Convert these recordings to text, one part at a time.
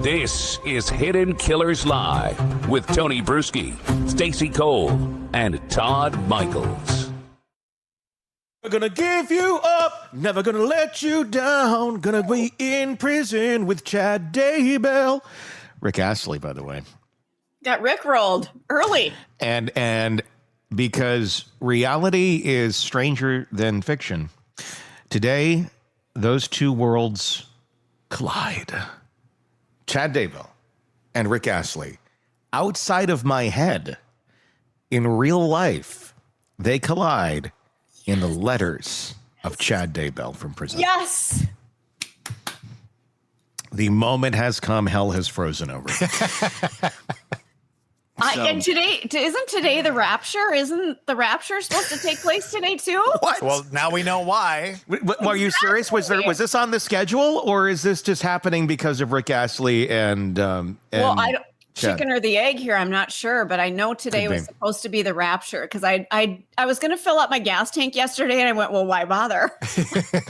This is Hidden Killers Live with Tony Bruschi, Stacey Cole, and Todd Michaels. Never gonna give you up, never gonna let you down, gonna be in prison with Chad Daybell. Rick Astley, by the way. Got rickrolled early. And because reality is stranger than fiction, today those two worlds collide. Chad Daybell and Rick Astley, outside of my head, in real life, they collide in the letters of Chad Daybell from prison. Yes. The moment has come. Hell has frozen over. And today, isn't today the Rapture? Isn't the Rapture supposed to take place today too? What? Well, now we know why. Are you serious? Was this on the schedule, or is this just happening because of Rick Astley and Well, I don't. Chad. Chicken or the egg here, I'm not sure, but I know today was supposed to be the Rapture because I was going to fill up my gas tank yesterday and I went, well, why bother?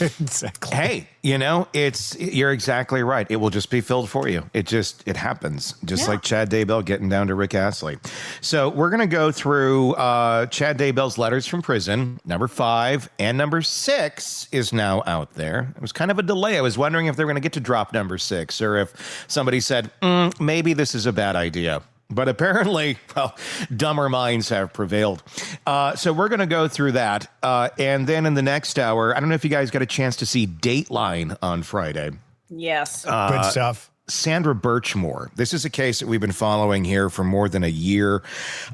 Exactly. Hey, you're exactly right. It will just be filled for you. It happens, just like Chad Daybell getting down to Rick Astley. So we're going to go through Chad Daybell's letters from prison. Number 5 and number 6 is now out there. It was kind of a delay. I was wondering if they were going to get to drop number 6 or if somebody said, maybe this is a bad idea. But apparently, well, dumber minds have prevailed. So we're going to go through that. And then in the next hour, I don't know if you guys got a chance to see Dateline on Friday. Yes. Good stuff. Sandra Birchmore. This is a case that we've been following here for more than a year.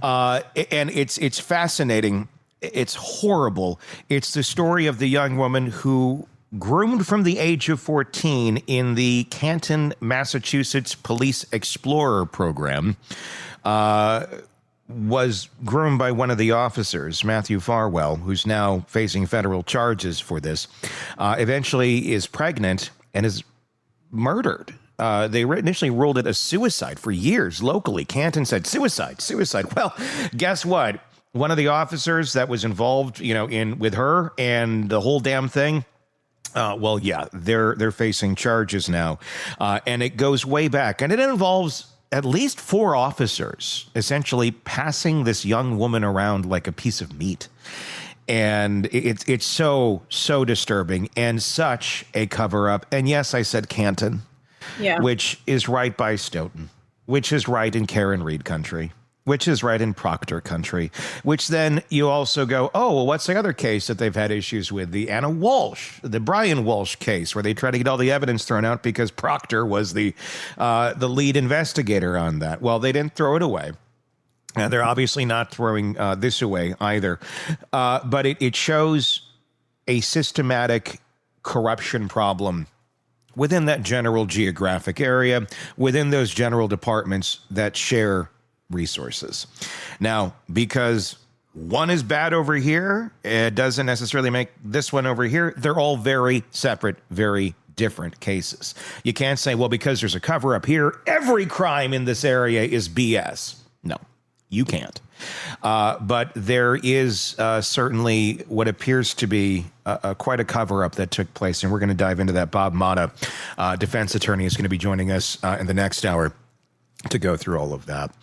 And it's fascinating. It's horrible. It's the story of the young woman who, groomed from the age of 14 in the Canton, Massachusetts Police Explorer program, was groomed by one of the officers, Matthew Farwell, who's now facing federal charges for this, eventually is pregnant and is murdered. They initially ruled it a suicide for years locally. Canton said, suicide. Well, guess what? One of the officers that was involved, with her and the whole damn thing, they're facing charges now, and it goes way back, and it involves at least 4 officers essentially passing this young woman around like a piece of meat, and it's so disturbing and such a cover up. And yes, I said Canton, which is right by Stoughton, which is right in Karen Reed country, which is right in Proctor country, which then you also go, oh, well, what's the other case that they've had issues with? The Anna Walsh, the Brian Walsh case, where they try to get all the evidence thrown out because Proctor was the lead investigator on that. Well, they didn't throw it away. They're obviously not throwing this away either. But it shows a systematic corruption problem within that general geographic area, within those general departments that share resources. Now, because one is bad over here, it doesn't necessarily make this one over here. They're all very separate, very different cases. You can't say, well, because there's a cover up here, every crime in this area is BS. No, you can't. But there is certainly what appears to be quite a cover up that took place. And we're going to dive into that. Bob Mata, defense attorney, is going to be joining us in the next hour to go through all of that.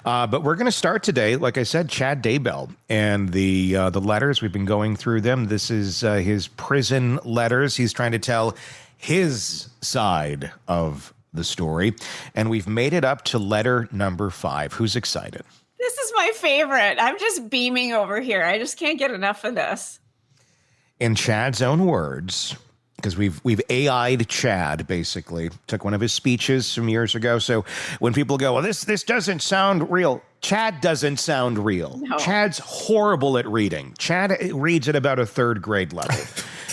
But we're going to start today, like I said, Chad Daybell and the letters. We've been going through them. This is his prison letters. He's trying to tell his side of the story. And we've made it up to letter number 5. Who's excited? This is my favorite. I'm just beaming over here. I just can't get enough of this. In Chad's own words, because we've AI'd Chad, basically. Took one of his speeches some years ago. So when people go, well, this doesn't sound real, Chad doesn't sound real. No. Chad's horrible at reading. Chad reads at about a 3rd grade level.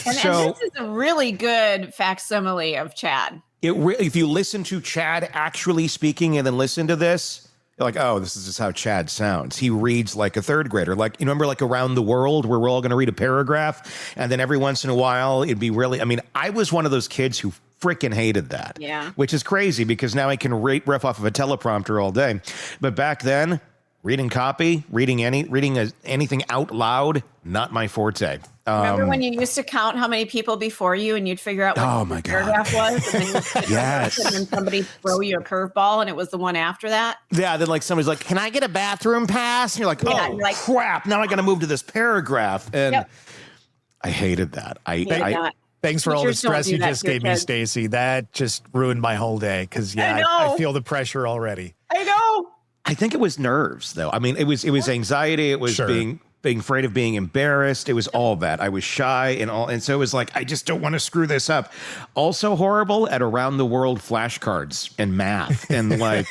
and this is a really good facsimile of Chad. If you listen to Chad actually speaking and then listen to this, you're like, oh, this is just how Chad sounds. He reads like a 3rd grader. Like, you remember like Around the World where we're all going to read a paragraph and then every once in a while it'd be really, I was one of those kids who freaking hated that. Yeah. Which is crazy because now I can riff off of a teleprompter all day. But back then, reading copy, reading anything out loud, not my forte. Remember when you used to count how many people before you and you'd figure out what the paragraph was? And then Yes. and then somebody throw you a curveball and it was the one after that? Yeah, then like somebody's like, can I get a bathroom pass? And you're like, Yeah, oh, you're like, crap. Now I got to move to this paragraph. And Yep. I hated that. Thanks for all the Teachers don't stress do you that just to your gave me, kids. Stacy. That just ruined my whole day because, I I know. feel the pressure already. I know. I think it was nerves, though. I mean, it was anxiety. It was Sure. being afraid of being embarrassed. It was all that. I was shy and all. And so it was like, I just don't want to screw this up. Also horrible at around the world flashcards and math and like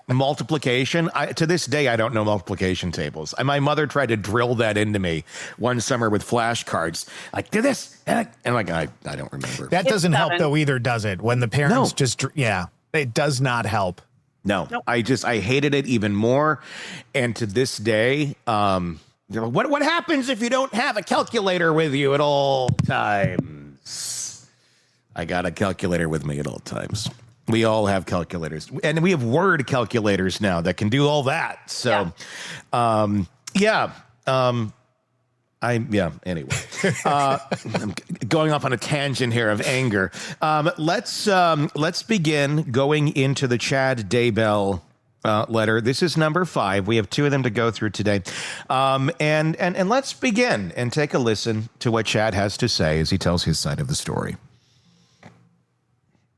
multiplication. To this day, I don't know multiplication tables. My mother tried to drill that into me one summer with flashcards. Like, do this. And like, I don't remember. That doesn't help, 7. though, either, does it? When the parents it does not help. No, Nope. I hated it even more. And to this day, what happens if you don't have a calculator with you at all times? I got a calculator with me at all times. We all have calculators, and we have word calculators now that can do all that. So, anyway, I'm going off on a tangent here of anger. Let's begin going into the Chad Daybell letter. This is number 5. We have 2 of them to go through today. And let's begin and take a listen to what Chad has to say as he tells his side of the story.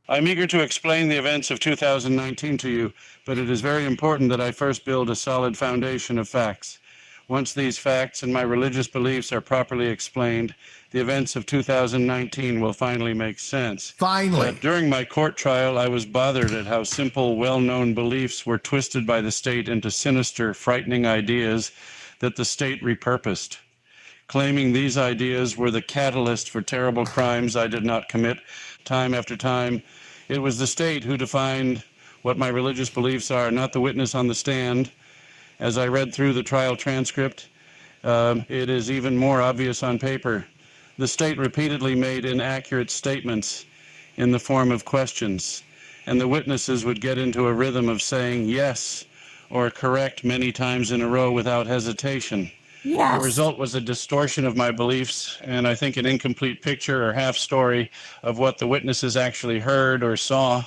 I'm eager to explain the events of 2019 to you, but it is very important that I first build a solid foundation of facts. Once these facts and my religious beliefs are properly explained, the events of 2019 will finally make sense. Finally. But during my court trial, I was bothered at how simple, well-known beliefs were twisted by the state into sinister, frightening ideas that the state repurposed. Claiming these ideas were the catalyst for terrible crimes I did not commit, time after time, it was the state who defined what my religious beliefs are, not the witness on the stand. As I read through the trial transcript, it is even more obvious on paper. The state repeatedly made inaccurate statements in the form of questions, and the witnesses would get into a rhythm of saying yes or correct many times in a row without hesitation. Yes. The result was a distortion of my beliefs, and I think an incomplete picture or half story of what the witnesses actually heard or saw.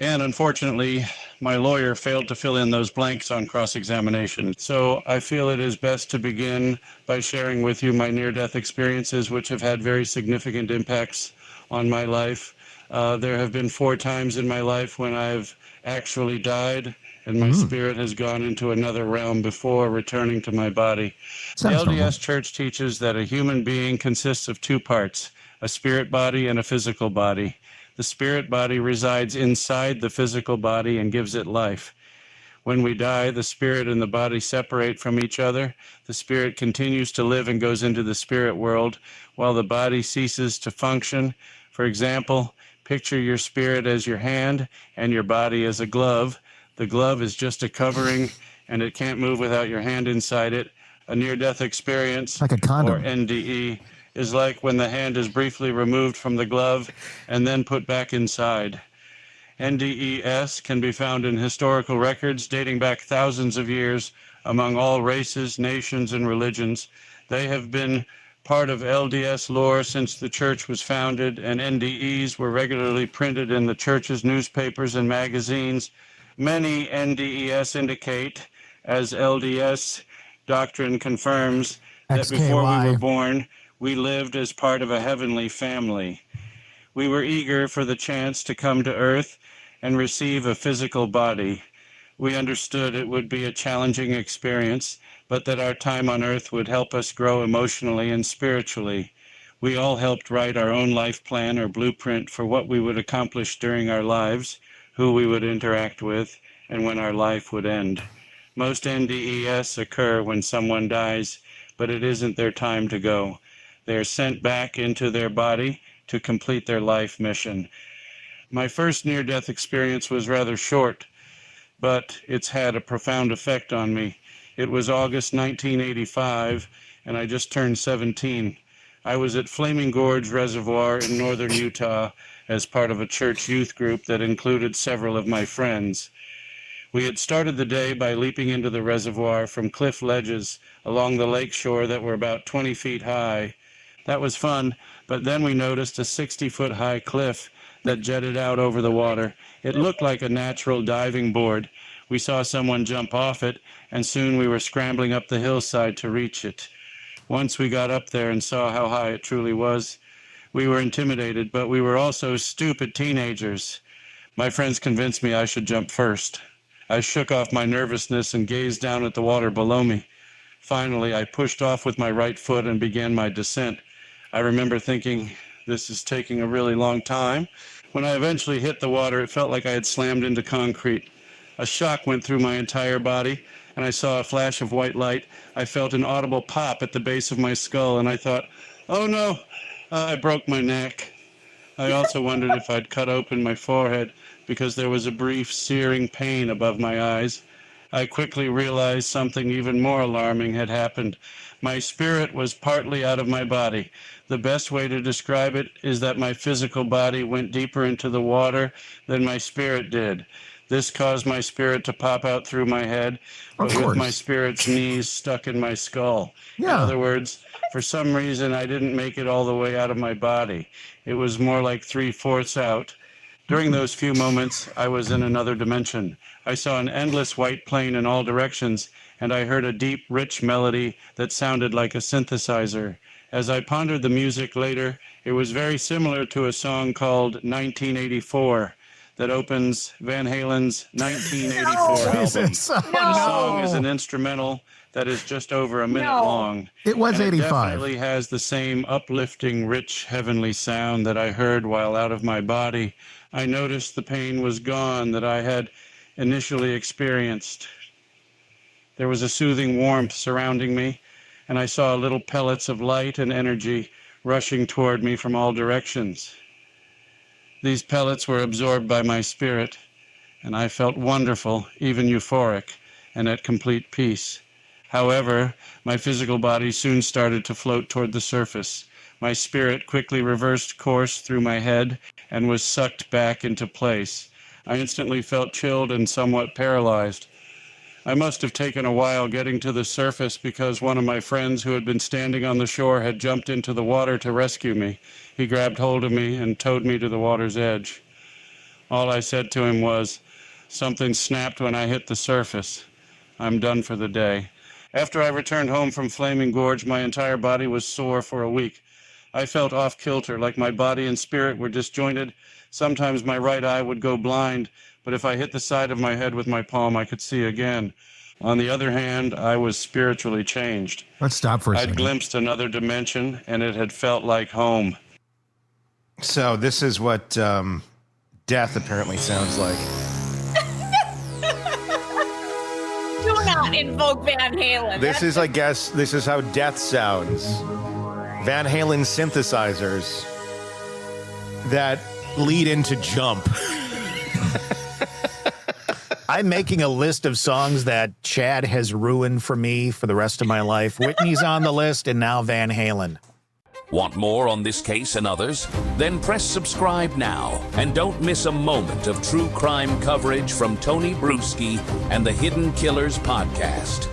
And unfortunately, my lawyer failed to fill in those blanks on cross-examination. So I feel it is best to begin by sharing with you my near-death experiences, which have had very significant impacts on my life. There have been 4 times in my life when I've actually died, and my spirit has gone into another realm before returning to my body. The LDS Church teaches that a human being consists of 2 parts, a spirit body and a physical body. The spirit body resides inside the physical body and gives it life. When we die, the spirit and the body separate from each other. The spirit continues to live and goes into the spirit world while the body ceases to function. For example, picture your spirit as your hand and your body as a glove. The glove is just a covering, and it can't move without your hand inside it. A near-death experience, Like a condom. or NDE, is like when the hand is briefly removed from the glove and then put back inside. NDES can be found in historical records dating back thousands of years among all races, nations, and religions. They have been part of LDS lore since the church was founded, and NDEs were regularly printed in the church's newspapers and magazines. Many NDES indicate, as LDS doctrine confirms, that before we were born, we lived as part of a heavenly family. We were eager for the chance to come to earth and receive a physical body. We understood it would be a challenging experience, but that our time on earth would help us grow emotionally and spiritually. We all helped write our own life plan or blueprint for what we would accomplish during our lives, who we would interact with, and when our life would end. Most NDES occur when someone dies, but it isn't their time to go. They are sent back into their body to complete their life mission. My first near-death experience was rather short, but it's had a profound effect on me. It was August 1985, and I just turned 17. I was at Flaming Gorge Reservoir in northern Utah as part of a church youth group that included several of my friends. We had started the day by leaping into the reservoir from cliff ledges along the lake shore that were about 20 feet high. That was fun, but then we noticed a 60-foot high cliff that jetted out over the water. It looked like a natural diving board. We saw someone jump off it, and soon we were scrambling up the hillside to reach it. Once we got up there and saw how high it truly was, we were intimidated, but we were also stupid teenagers. My friends convinced me I should jump first. I shook off my nervousness and gazed down at the water below me. Finally, I pushed off with my right foot and began my descent. I remember thinking, this is taking a really long time. When I eventually hit the water, it felt like I had slammed into concrete. A shock went through my entire body, and I saw a flash of white light. I felt an audible pop at the base of my skull, and I thought, oh no, I broke my neck. I also wondered if I'd cut open my forehead because there was a brief searing pain above my eyes. I quickly realized something even more alarming had happened. My spirit was partly out of my body. The best way to describe it is that my physical body went deeper into the water than my spirit did. This caused my spirit to pop out through my head, but with my spirit's knees stuck in my skull. Yeah. In other words, for some reason, I didn't make it all the way out of my body. It was more like 3/4 out. During those few moments, I was in another dimension. I saw an endless white plain in all directions, and I heard a deep, rich melody that sounded like a synthesizer. As I pondered the music later, it was very similar to a song called 1984 that opens Van Halen's 1984 album. Jesus. Oh, The song is an instrumental that is just over a minute long. It was and 85. It definitely has the same uplifting, rich, heavenly sound that I heard while out of my body. I noticed the pain was gone that I had initially experienced. There was a soothing warmth surrounding me, and I saw little pellets of light and energy rushing toward me from all directions. These pellets were absorbed by my spirit, and I felt wonderful, even euphoric, and at complete peace. However, my physical body soon started to float toward the surface. My spirit quickly reversed course through my head and was sucked back into place. I instantly felt chilled and somewhat paralyzed. I must have taken a while getting to the surface because one of my friends who had been standing on the shore had jumped into the water to rescue me. He grabbed hold of me and towed me to the water's edge. All I said to him was, "Something snapped when I hit the surface. I'm done for the day." After I returned home from Flaming Gorge, my entire body was sore for a week. I felt off-kilter, like my body and spirit were disjointed. Sometimes my right eye would go blind, but if I hit the side of my head with my palm, I could see again. On the other hand, I was spiritually changed. Let's stop for a I'd second. glimpsed another dimension, and it had felt like home. So this is what death apparently sounds like. Do not invoke Van Halen. This is, I guess, this is how death sounds. Van Halen synthesizers that lead into Jump. I'm making a list of songs that Chad has ruined for me for the rest of my life. Whitney's on the list, and now Van Halen. Want more on this case and others? Then press subscribe now and don't miss a moment of true crime coverage from Tony Bruschi and the Hidden Killers podcast.